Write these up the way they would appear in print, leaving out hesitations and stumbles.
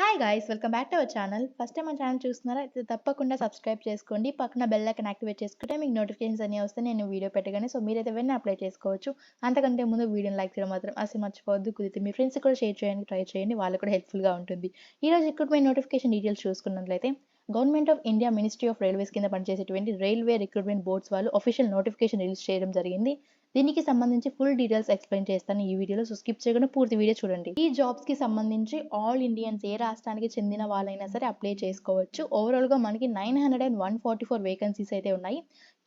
Hi guys welcome back to our channel. First time మన channel చూస్తున్నారా అయితే తప్పకుండా సబ్స్క్రైబ్ చేసుకోండి. పక్కన బెల్ ఐకాన్ యాక్టివేట్ చేసుకుంటే మీకు నోటిఫికేషన్స్ అన్నీ వస్తే నేను వీడియో పెట్టగానే మీరైతే వెంటనే అప్లై చేసుకోవచ్చు. అంతకంటే ముందు వీడియోని లైక్ చేయడం మాత్రం అసలు మర్చిపోవద్దు. కుదిరితే మీ ఫ్రెండ్స్ కూడా షేర్ చేయడానికి ట్రై చేయండి. వాళ్ళకు కూడా హెల్ప్ఫుల్గా ఉంటుంది. ఈరోజు రిక్రూట్మెంట్ నోటిఫికేషన్ డీటెయిల్స్ చూసుకున్నట్లయితే government of India ministry of railways కింద పనిచేసేటువంటి రైల్వే రిక్రూట్మెంట్ బోర్డ్స్ వాళ్ళు అఫీషియల్ నోటిఫికేషన్ రిలీజ్ చేయడం జరిగింది. దీనికి సంబంధించి ఫుల్ డీటెయిల్స్ ఎక్స్ప్లెయిన్ చేస్తాను ఈ వీడియోలో. స్కిప్ చేయకుండా పూర్తి వీడియో చూడండి. ఈ జాబ్స్ కి సంబంధించి ఆల్ ఇండియన్స్ ఏ రాష్ట్రానికి చెందిన వాళ్ళైనా సరే అప్లై చేసుకోవచ్చు. ఓవరాల్ గా మనకి 944 వేకెన్సీస్ అయితే ఉన్నాయి.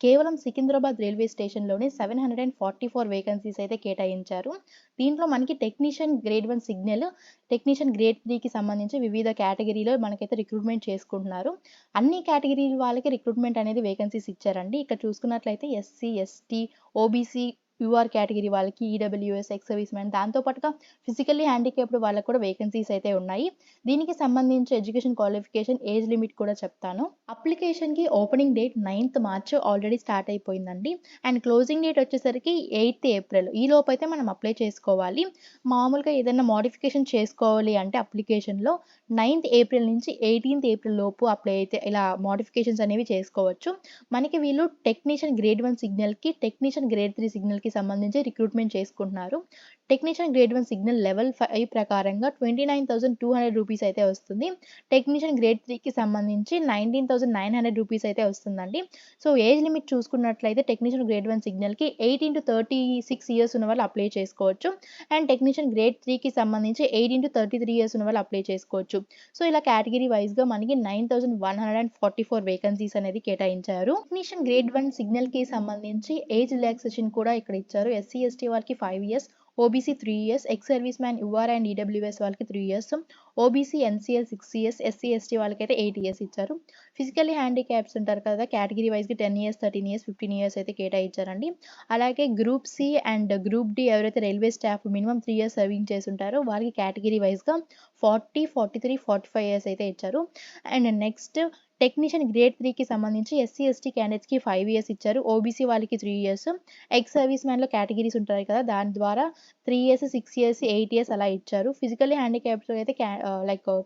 కేవలం సికింద్రాబాద్ రైల్వే స్టేషన్ లోనే 744 వేకెన్సీస్ అయితే కేటాయించారు. దీంట్లో మనకి technician grade 1 signal, technician grade 3 కి సంబంధించి వివిధ కేటగిరీలో మనకైతే రిక్రూట్మెంట్ చేసుకుంటున్నారు. అన్ని కేటగిరీ వాళ్ళకి రిక్రూట్మెంట్ అనేది వేకెన్సీస్ ఇచ్చారండి. ఇక్కడ చూసుకున్నట్లయితే SC, ST, OBC, UR category వాళ్ళకి, ఈడబ్ల్యూఎస్, ఎక్స్ సర్వీస్ మ్యాన్, దాంతో పాటుగా ఫిజికల్లీ హ్యాండిక్యాప్డ్ వాళ్ళకి కూడా వేకెన్సీస్ అయితే ఉన్నాయి. దీనికి సంబంధించి ఎడ్యుకేషన్ క్వాలిఫికేషన్, ఏజ్ లిమిట్ కూడా చెప్తాను. అప్లికేషన్ కి opening date 9th March already start అయిపోయిందండి. అండ్ క్లోజింగ్ డేట్ వచ్చేసరికి 8th ఏప్రిల్. ఈ లోపు అయితే మనం అప్లై చేసుకోవాలి. మామూలుగా ఏదైనా మోడిఫికేషన్ చేసుకోవాలి అంటే అప్లికేషన్లో 9th ఏప్రిల్ నుంచి 18th ఏప్రిల్ లోపు అప్లై అయితే ఇలా మోడిఫికేషన్స్ అనేవి చేసుకోవచ్చు. మనకి వీళ్ళు టెక్నీషియన్ గ్రేడ్ 1 సిగ్నల్కి, టెక్నీషియన్ గ్రేడ్ 3 సిగ్నల్కి సంబంధించి రిక్రూట్మెంట్ చేసుకుంటున్నారు. టెక్నీషియన్ గ్రేడ్ 1 సిగ్నల్ లెవెల్ 5 ప్రకారంగా 29,200 రూపీస్ అయితే వస్తుంది. టెక్నీషియన్ గ్రేడ్ 3కి సంబంధించి 19,900 రూపీస్ అయితే వస్తుందండి. సో ఏజ్ లిమిట్ చూసుకున్నట్లయితే టెక్నీషియన్ గ్రేడ్ 1 సిగ్నల్కి 18 to 36 ఇయర్స్ ఉన్న వాళ్ళు అప్లై చేసుకోవచ్చు. అండ్ టెక్నీషియన్ గ్రేడ్ 3కి సంబంధించి 18 to 33 ఇయర్స్ ఉన్న వాళ్ళు అప్లై చేసుకోవచ్చు. సో ఇలా కేటగిరీ వైజ్గా మనకి 9,144 వేకెన్సీస్ అనేది కేటాయించారు. టెక్నీషియన్ గ్రేడ్ 1 సిగ్నల్కి సంబంధించి ఏజ్ రిలాక్సేషన్ కూడా ఇక్కడ ఇచ్చారు. ఎస్సీ, ఎస్టీ వాళ్ళకి 5 years, OBC 3 years, ex service man, UR and EWS వాళ్ళకి 3 years, OBC, NCL 6 years, SC, ST వాళ్ళకైతే 8 ఇయర్స్ ఇచ్చారు. ఫిజికల్లీ హ్యాండిక్యాప్స్ ఉంటారు కదా, కేటగిరీ వైజ్గా 10 ఇయర్స్, 13 ఇయర్స్, 15 ఇయర్స్ అయితే కేటాయించారండి. అలాగే group C and group D ఎవరైతే railway staff minimum 3 years serving చేసి ఉంటారో వాళ్ళకి కేటగిరీ వైజ్గా 40, 43, 45 ఇయర్స్ అయితే ఇచ్చారు. అండ్ నెక్స్ట్ టెక్నీషియన్ గ్రేడ్ 3కి సంబంధించి ఎస్సీ, ఎస్టీ క్యాండిడేట్స్కి 5 ఇయర్స్ ఇచ్చారు. ఓబీసీ వాళ్ళకి 3 ఇయర్స్, ఎక్స్ సర్వీస్ మ్యాన్లో కేటగిరీస్ ఉంటాయి కదా, దాని ద్వారా 3 ఇయర్స్, 6 ఇయర్స్, 8 ఇయర్స్ అలా ఇచ్చారు. ఫిజికల్లీ హ్యాండిక్యాప్స్ అయితే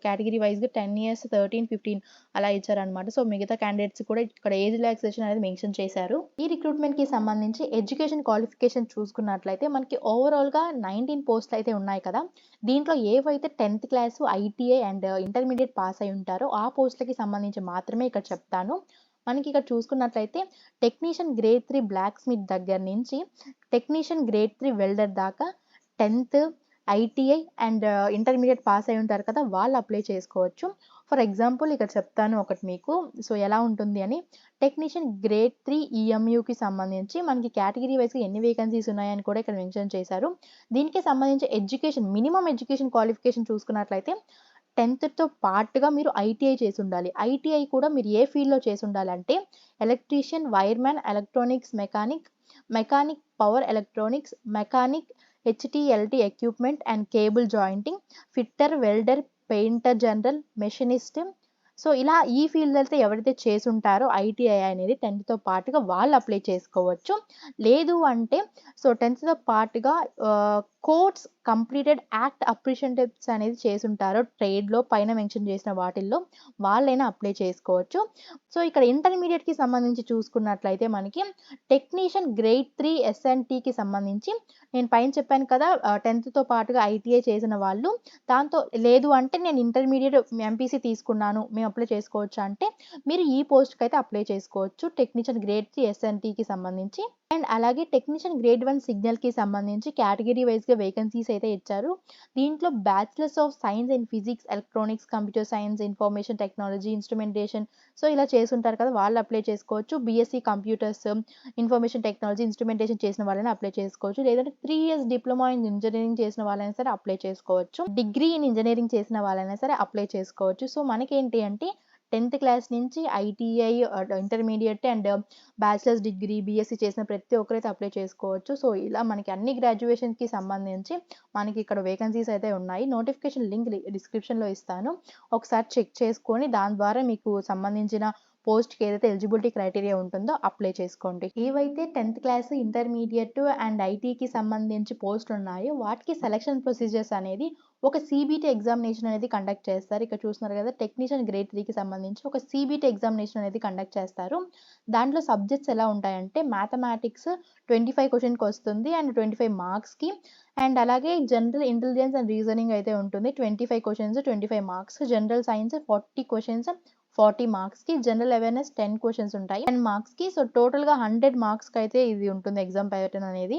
కేటగిరీ వైజ్గా 10 ఇయర్స్, 13, 15 అలా ఇచ్చారనమాట. సో మిగతా క్యాండిడేట్స్ కూడా ఇక్కడ ఏజ్ రిలాక్సేషన్ అనేది మెన్షన్ చేశారు. ఈ రిక్రూట్మెంట్కి సంబంధించి ఎడ్యుకేషన్ క్వాలిఫికేషన్ చూసుకున్నట్లయితే మనకి ఓవరాల్గా 19 పోస్టులు అయితే ఉన్నాయి కదా. దీంట్లో ఏవైతే 10th class, ITI and intermediate pass అయి ఉంటారో ఆ పోస్టులకి సంబంధించి మాత్రమే ఇక్కడ చెప్తాను. మనకి ఇక్కడ చూసుకున్నట్లయితే టెక్నీషియన్ గ్రేడ్ 3 బ్లాక్ స్మిత్ దగ్గర నుంచి టెక్నీషియన్ గ్రేడ్ 3 వెల్డర్ దాకా 10th, ITI and intermediate pass అయి ఉంటారు కదా, వాళ్ళు అప్లై చేసుకోవచ్చు. ఫర్ ఎగ్జాంపుల్ ఇక్కడ చెప్తాను ఒకటి మీకు, సో ఎలా ఉంటుంది అని. టెక్నీషియన్ గ్రేడ్ 3 ఈఎంయూకి సంబంధించి మనకి కేటగిరీ వైజ్గా ఎన్ని వేకెన్సీస్ ఉన్నాయని కూడా ఇక్కడ మెన్షన్ చేశారు. దీనికి సంబంధించి ఎడ్యుకేషన్, మినిమం ఎడ్యుకేషన్ క్వాలిఫికేషన్ చూసుకున్నట్లయితే 10th పాటుగా మీరు ఐటీఐ చేసి ఉండాలి. ఐటీఐ కూడా మీరు ఏ ఫీల్డ్లో చేసి ఉండాలంటే electrician, wireman, electronics mechanic, mechanic power electronics, mechanic HTLT equipment and cable jointing, fitter, welder, painter general, machinist. So ఇలా ఈ ఫీల్డ్ అయితే ఎవరైతే చేసి ఉంటారో ఐటీఐ అనేది 10th పాటుగా వాళ్ళు అప్లై చేసుకోవచ్చు. లేదు అంటే సో 10th పాటుగా కోర్స్ కంప్లీటెడ్ యాక్ట్ అప్రిషియేటివ్స్ అనేది చేసి ఉంటారో ట్రేడ్లో పైన మెన్షన్ చేసిన వాటిల్లో వాళ్ళైనా అప్లై చేసుకోవచ్చు. సో ఇక్కడ ఇంటర్మీడియట్కి సంబంధించి చూసుకున్నట్లయితే మనకి టెక్నీషియన్ గ్రేడ్ 3 ఎస్ఎన్టీకి సంబంధించి నేను పైన చెప్పాను కదా, 10th పాటుగా ఐటీఐ చేసిన వాళ్ళు, దాంతో లేదు అంటే నేను ఇంటర్మీడియట్ ఎంపీసీ తీసుకున్నాను మేము అప్లై చేసుకోవచ్చు అంటే మీరు ఈ పోస్ట్కి అయితే అప్లై చేసుకోవచ్చు. టెక్నీషియన్ గ్రేడ్ 3 ఎస్ఎన్టీకి సంబంధించి. అండ్ అలాగే టెక్నీషియన్ గ్రేడ్ 1 సిగ్నల్కి సంబంధించి కేటగిరీ వైజ్గా వేకెన్సీస్ అయితే ఇచ్చారు. దీంట్లో bachelors of science in physics, electronics, computer science, information technology, instrumentation, so ఇలా చేసుంటారు కదా వాళ్ళు అప్లై చేసుకోవచ్చు. BSc computers, information technology, instrumentation చేసిన వాళ్ళని అప్లై చేసుకోవచ్చు. లేదంటే 3 ఇయర్స్ డిప్లొమా ఇన్ ఇంజనీరింగ్ చేసిన వాళ్ళైనా సరే అప్లై చేసుకోవచ్చు. డిగ్రీ ఇన్ ఇంజనీరింగ్ చేసిన వాళ్ళైనా సరే అప్లై చేసుకోవచ్చు. సో మనకేంటి అంటే 10th క్లాస్ నుంచి ITI, intermediate and bachelors degree, BSc చేసిన ప్రతి ఒక్కరైతే అప్లై చేసుకోవచ్చు. సో ఇలా మనకి అన్ని గ్రాడ్యుయేషన్స్కి సంబంధించి మనకి ఇక్కడ వేకెన్సీస్ అయితే ఉన్నాయి. నోటిఫికేషన్ లింక్ డిస్క్రిప్షన్లో ఇస్తాను, ఒకసారి చెక్ చేసుకొని దాని ద్వారా మీకు సంబంధించిన పోస్ట్‌కి ఏదైతే ఎలిజిబిలిటీ క్రైటీరియా ఉంటుందో అప్లై చేసుకోండి. ఏవైతే 10థ్ క్లాస్, ఇంటర్మీడియేట్ అండ్ ఐటీకి సంబంధించి పోస్టులున్నాయో వాటికి సెలక్షన్ ప్రొసీజర్స్ అనేది ఒక సీబీటీ ఎగ్జామినేషన్ అనేది కండక్ట్ చేస్తారు. ఇక్కడ చూస్తున్నారు కదా! టెక్నీషియన్ గ్రేడ్ 3కి సంబంధించి ఒక సీబీటీ ఎగ్జామినేషన్ అనేది కండక్ట్ చేస్తారు. దాంట్లో సబ్జెక్ట్స్ ఎలా ఉంటాయంటే మ్యాథమెటిక్స్ 25 క్వెషన్‌కొస్తుంది అండ్ 25 మార్క్స్‌కి అండ్ అలాగే జనరల్ ఇంటెలిజెన్స్ అండ్ రీజనింగ్ అయితే ఉంటుంది. 25 questions, 25 marks. General science 40 questions, 40 మార్క్స్‌కి. జనరల్ అవేర్‌నెస్ 10 క్వెషన్స్ ఉంటాయి 10 మార్క్స్‌కి. సో, టోటల్‌గా 100 మార్క్స్‌కైతే ఇది ఉంటుంది ఎగ్జామ్ ప్యాటర్న్ అనేది.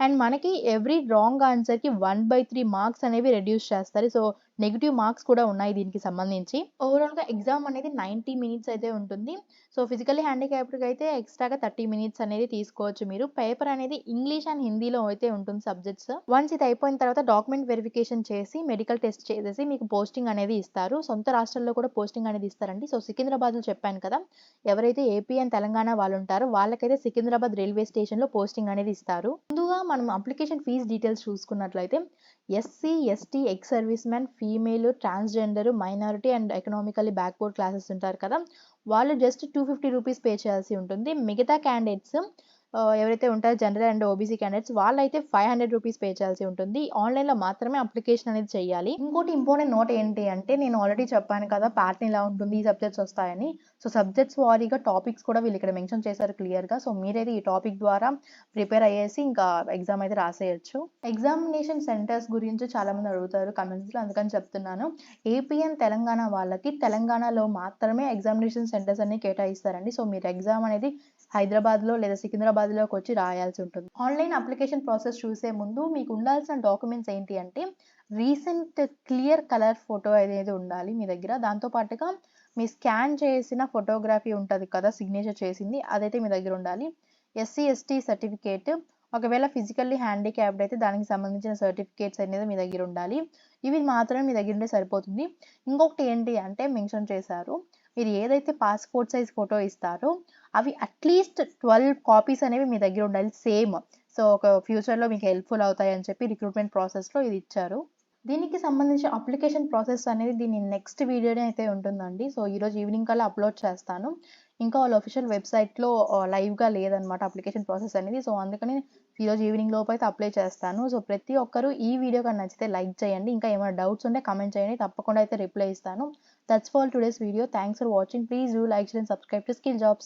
అండ్ మనకి ఎవ్రీ రాంగ్ ఆన్సర్‌కి 1/3 మార్క్స్ అనేవి రెడ్యూస్ చేస్తారు. సో, నెగెటివ్ మార్క్స్ కూడా ఉన్నాయి దీనికి సంబంధించి. ఓవరాల్‌గా ఎగ్జామ్ అనేది 90 మినిట్స్ అయితే ఉంటుంది. సో, ఫిజికల్లీ హ్యాండిక్యాప్డ్‌కి అయితే ఎక్స్‌ట్రాగా 30 మినిట్స్ అనేది తీసుకోవచ్చు మీరు. పేపర్ అనేది ఇంగ్లీష్ అండ్ హిందీలో అయితే ఉంటుంది సబ్జెక్ట్స్. వన్స్ ఇది అయిపోయిన తర్వాత డాక్యుమెంట్ వెరిఫికేషన్ చేసి, మెడికల్ టెస్ట్ చేసేసి మీకు పోస్టింగ్ అనేది ఇస్తారు. సొంత రాష్ట్రాల్లో కూడా పోస్టింగ్ అనేది ఇస్తారండి. సో, సికింద్రాబాద్‌లో చెప్పాను కదా! ఎవరైతే ఏపీ అండ్ తెలంగాణ వాళ్ళుంటారో వాళ్ళకైతే సికింద్రాబాద్ రైల్వే స్టేషన్‌లో పోస్టింగ్ అనేది ఇస్తారు. ముందుగా మనం అప్లికేషన్ ఫీస్ డీటెయిల్స్ చూసుకున్నట్లయితే SC, ST, X service man, female, transgender, minority and economically backward classes ఉంటారు కదా! వాళ్ళు జస్ట్ ₹250 పే చేయాల్సి ఉంటుంది. మిగతా క్యాండిడేట్స్ ఎవరైతే ఉంటారో జనరల్ అండ్ ఓబీసీ క్యాండిడేట్స్ వాళ్ళైతే ₹500 పే చేయాల్సి ఉంటుంది. ఆన్‌లైన్‌లో మాత్రమే అప్లికేషన్ అనేది చేయాలి. ఇంకోటి ఇంపార్టెంట్ నోట్ ఏంటి అంటే నేను ఆల్రెడీ చెప్పాను కదా! ప్యాటర్న్ ఇలా ఉంటుంది. ఈ సబ్జెక్ట్స్ వస్తాయని. సో, సబ్జెక్ట్స్ వారీగా టాపిక్స్ కూడా వీళ్ళు ఇక్కడ మెన్షన్ చేశారు క్లియర్‌గా. సో, మీరైతే ఈ టాపిక్ ద్వారా ప్రిపేర్ అయ్యేసి ఇంకా ఎగ్జామ్ అయితే రాసేయొచ్చు. ఎగ్జామినేషన్ సెంటర్స్ గురించి చాలామంది అడుగుతారు కామెంట్స్‌లో అందుకని చెప్తున్నాను. ఏపీ అండ్ తెలంగాణ వాళ్ళకి తెలంగాణలో మాత్రమే ఎగ్జామినేషన్ సెంటర్స్ అన్ని కేటాయిస్తారండి. సో, మీరు ఎగ్జామ్ అనేది హైదరాబాద్‌లో లేదా సికింద్రాబాద్‌లోకొచ్చి రాయాల్సి ఉంటుంది. ఆన్‌లైన్ అప్లికేషన్ ప్రాసెస్ చూసే ముందు మీకు ఉండాల్సిన డాక్యుమెంట్స్ ఏంటి అంటే రీసెంట్ క్లియర్ కలర్ ఫోటో అనేది ఉండాలి మీ దగ్గర. దాంతో పాటుగా మీ స్కాన్ చేసిన ఫోటోగ్రఫీ ఉంటది కదా! సిగ్నేచర్ చేసింది అదైతే మీ దగ్గర ఉండాలి. ఎస్సీ, ఎస్టీ సర్టిఫికేట్ ఒకవేళ ఫిజికల్లీ హ్యాండిక్యాప్డ్ అయితే దానికి సంబంధించిన సర్టిఫికేట్స్ అనేది మీ దగ్గర ఉండాలి. ఇవి మాత్రమే మీ దగ్గర ఉంటే సరిపోతుంది. ఇంకొకటి ఏంటి అంటే మెన్షన్ చేశారు. మీరు ఏదైతే పాస్‌పోర్ట్ సైజ్ ఫోటో ఇస్తారో అవి అట్‌లీస్ట్ 12 కాపీస్ అనేవి మీ దగ్గర ఉండాలి సేమ్. సో, ఒక ఫ్యూచర్‌లో మీకు హెల్ప్‌ఫుల్ అవుతాయని చెప్పి రిక్రూట్‌మెంట్ ప్రాసెస్‌లో ఇది ఇచ్చారు. దీనికి సంబంధించిన అప్లికేషన్ ప్రాసెస్ అనేది దీని నెక్స్ట్ వీడియోనే అయితే ఉంటుందండి. సో, ఈరోజు ఈవినింగ్ కల్లా అప్‌లోడ్ చేస్తాను. ఇంకా వాళ్ళ అఫీషియల్ వెబ్‌సైట్‌లో లైవ్‌గా లేదనమాట అప్లికేషన్ ప్రాసెస్ అనేది. సో, అందుకని ఈరోజు ఈవినింగ్ లోపు అయితే అప్లై చేస్తాను. సో, ప్రతి ఒక్కరు ఈ వీడియో గాని నచ్చితే లైక్ చేయండి. ఇంకా ఏమైనా డౌట్స్ ఉంటే కామెంట్ చేయండి. తప్పకుండా అయితే రిప్లై ఇస్తాను. That's for today's video. Thanks for watching. Please do like, share and subscribe to skill jobs.